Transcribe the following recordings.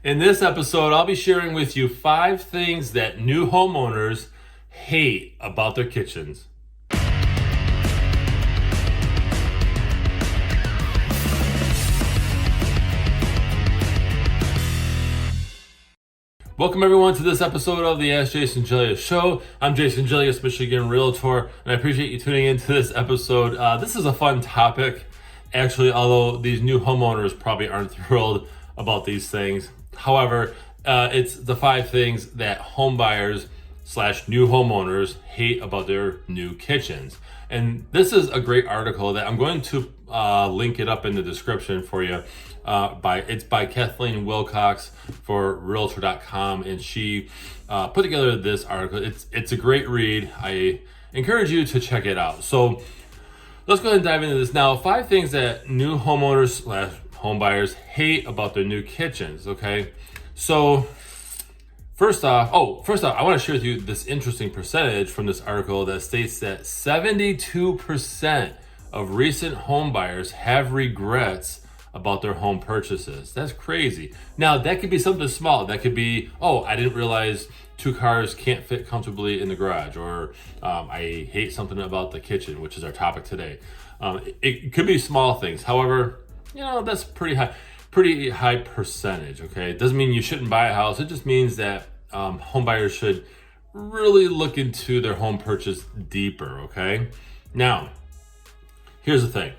In this episode, I'll be sharing with you 5 things that new homeowners hate about their kitchens. Welcome everyone to this episode of the AskJasonGelios Show. I'm Jason Gelios, Michigan Realtor, and I appreciate you tuning into this episode. This is a fun topic, actually, although these new homeowners probably aren't thrilled about these things. However, it's the 5 things that home buyers / new homeowners hate about their new kitchens. And this is a great article that I'm going to link it up in the description for you. It's by Kathleen Wilcox for Realtor.com, and she put together this article. It's a great read. I encourage you to check it out. So let's go ahead and dive into this now. 5 things that new homeowners / home buyers hate about their new kitchens. Okay, so First off, I want to share with you this interesting percentage from this article that states that 72% of recent home buyers have regrets about their home purchases. That's crazy. Now, that could be something small. That could be, I didn't realize 2 cars can't fit comfortably in the garage, or I hate something about the kitchen, which is our topic today. It could be small things. However, that's pretty high percentage. Okay, it doesn't mean you shouldn't buy a house. It just means that home buyers should really look into their home purchase deeper. Okay, now here's the thing.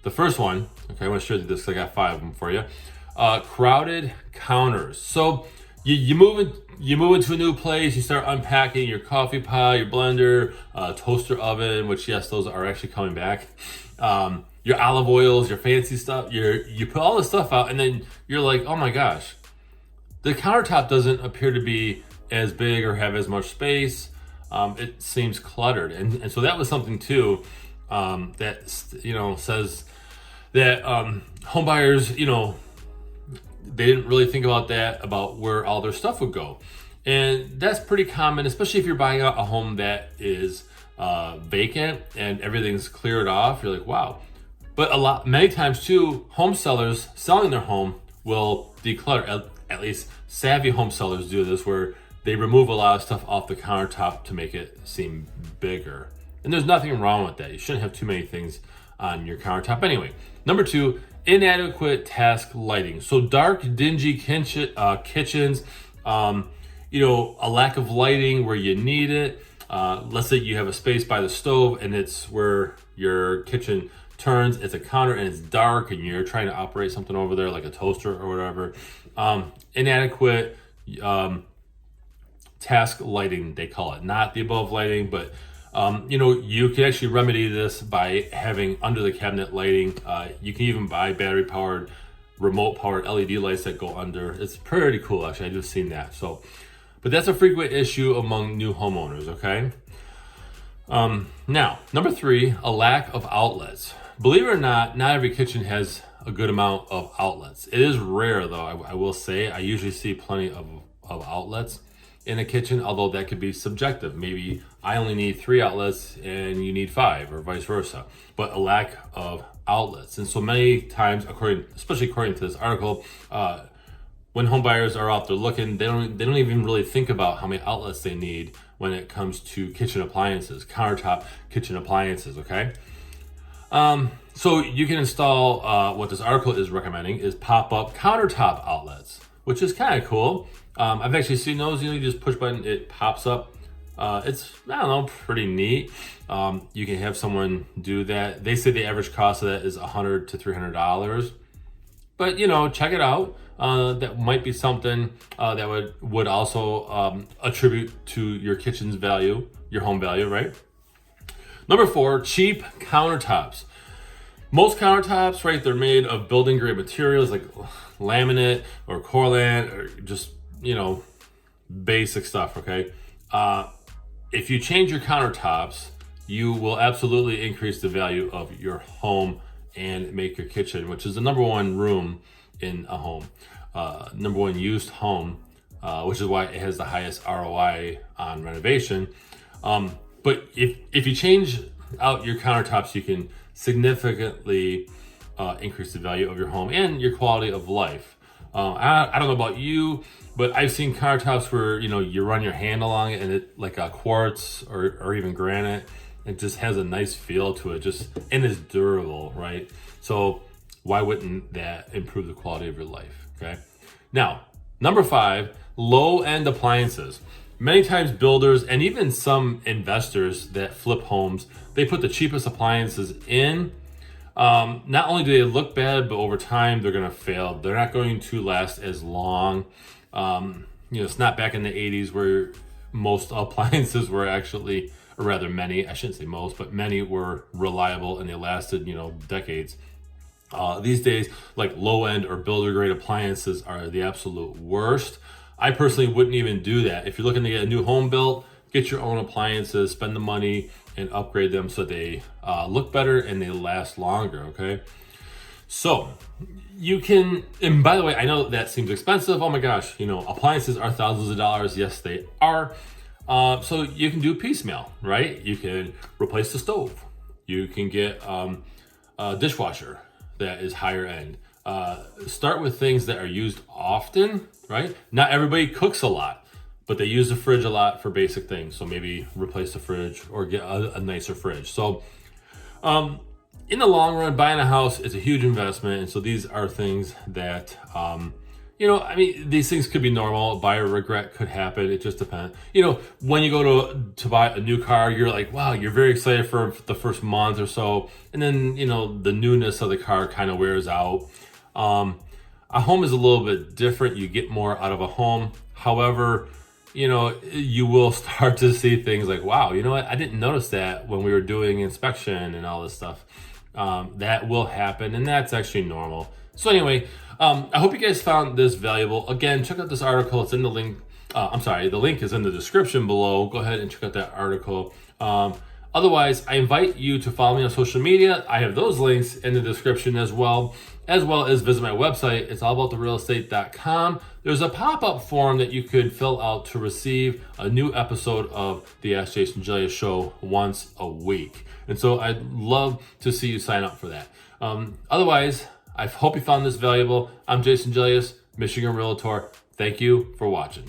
The first one, I want to show you this because I got 5 of them for you. Crowded counters. So you move into a new place, you start unpacking your coffee pot, your blender, toaster oven, which yes, those are actually coming back. Your olive oils, your fancy stuff, you put all this stuff out, and then you're like, oh my gosh, the countertop doesn't appear to be as big or have as much space. It seems cluttered, and so that was something too that says that home buyers, they didn't really think about where all their stuff would go, and that's pretty common, especially if you're buying a home that is vacant and everything's cleared off. You're like, wow. But many times too, home sellers selling their home will declutter. At least savvy home sellers do this, where they remove a lot of stuff off the countertop to make it seem bigger. And there's nothing wrong with that. You shouldn't have too many things on your countertop anyway. Number 2, inadequate task lighting. So dark, dingy kitchens, a lack of lighting where you need it. Let's say you have a space by the stove and it's where your kitchen turns, it's a counter and it's dark and you're trying to operate something over there like a toaster or whatever. Inadequate task lighting, they call it, not the above lighting, but you can actually remedy this by having under the cabinet lighting. You can even buy battery powered, remote powered LED lights that go under. It's pretty cool, actually. I just seen that. But that's a frequent issue among new homeowners. Okay. Now, number 3, a lack of outlets. Believe it or not every kitchen has a good amount of outlets. It is rare, though. I will say I usually see plenty of outlets in a kitchen, although that could be subjective. Maybe I only need 3 outlets and you need 5, or vice versa. But a lack of outlets. And so many times, especially according to this article, when home buyers are out there looking, they don't even really think about how many outlets they need when it comes to kitchen appliances, countertop kitchen appliances. Okay. So you can install what this article is recommending is pop-up countertop outlets, which is kind of cool. I've actually seen those. You just push button, it pops up. It's, pretty neat. You can have someone do that. They say the average cost of that is $100 to $300. But check it out. That might be something that would also attribute to your kitchen's value, your home value, right? Number 4, cheap countertops. Most countertops, right, they're made of building grade materials like laminate or Corland or just, basic stuff, okay? If you change your countertops, you will absolutely increase the value of your home and make your kitchen, which is the number 1 room in a home, number 1 used home, which is why it has the highest ROI on renovation. But if you change out your countertops, you can significantly increase the value of your home and your quality of life. I don't know about you, but I've seen countertops where, you run your hand along it and it like a quartz or even granite. It just has a nice feel to it, and it's durable, right? So why wouldn't that improve the quality of your life, okay? Now, number 5, low-end appliances. Many times builders and even some investors that flip homes, they put the cheapest appliances in. Not only do they look bad, but over time they're going to fail. They're not going to last as long. It's not back in the 80s where most appliances were actually, or rather many, I shouldn't say most, but many were reliable and they lasted, decades. These days, like low-end or builder-grade appliances are the absolute worst. I personally wouldn't even do that. If you're looking to get a new home built, get your own appliances, spend the money, and upgrade them so they look better and they last longer, okay? So you can, and by the way, I know that seems expensive. Oh my gosh, appliances are thousands of dollars. Yes, they are. So you can do piecemeal, right? You can replace the stove. You can get a dishwasher that is higher end. Start with things that are used often, right? Not everybody cooks a lot, but they use the fridge a lot for basic things. So maybe replace the fridge or get a nicer fridge. So in the long run, buying a house is a huge investment. And so these are things that, these things could be normal. Buyer regret could happen. It just depends. When you go to buy a new car, you're like, wow, you're very excited for the first month or so. And then, the newness of the car kind of wears out. A home is a little bit different. You get more out of a home. However, you will start to see things like, wow, you know what? I didn't notice that when we were doing inspection and all this stuff. That will happen, and that's actually normal. So anyway, I hope you guys found this valuable. Again, check out this article. It's in the link. The link is in the description below. Go ahead and check out that article. Otherwise, I invite you to follow me on social media. I have those links in the description as well as visit my website. It's allabouttherealestate.com. There's a pop-up form that you could fill out to receive a new episode of the Ask Jason Gelios Show once a week. And so I'd love to see you sign up for that. Otherwise, I hope you found this valuable. I'm Jason Gelios, Michigan Realtor. Thank you for watching.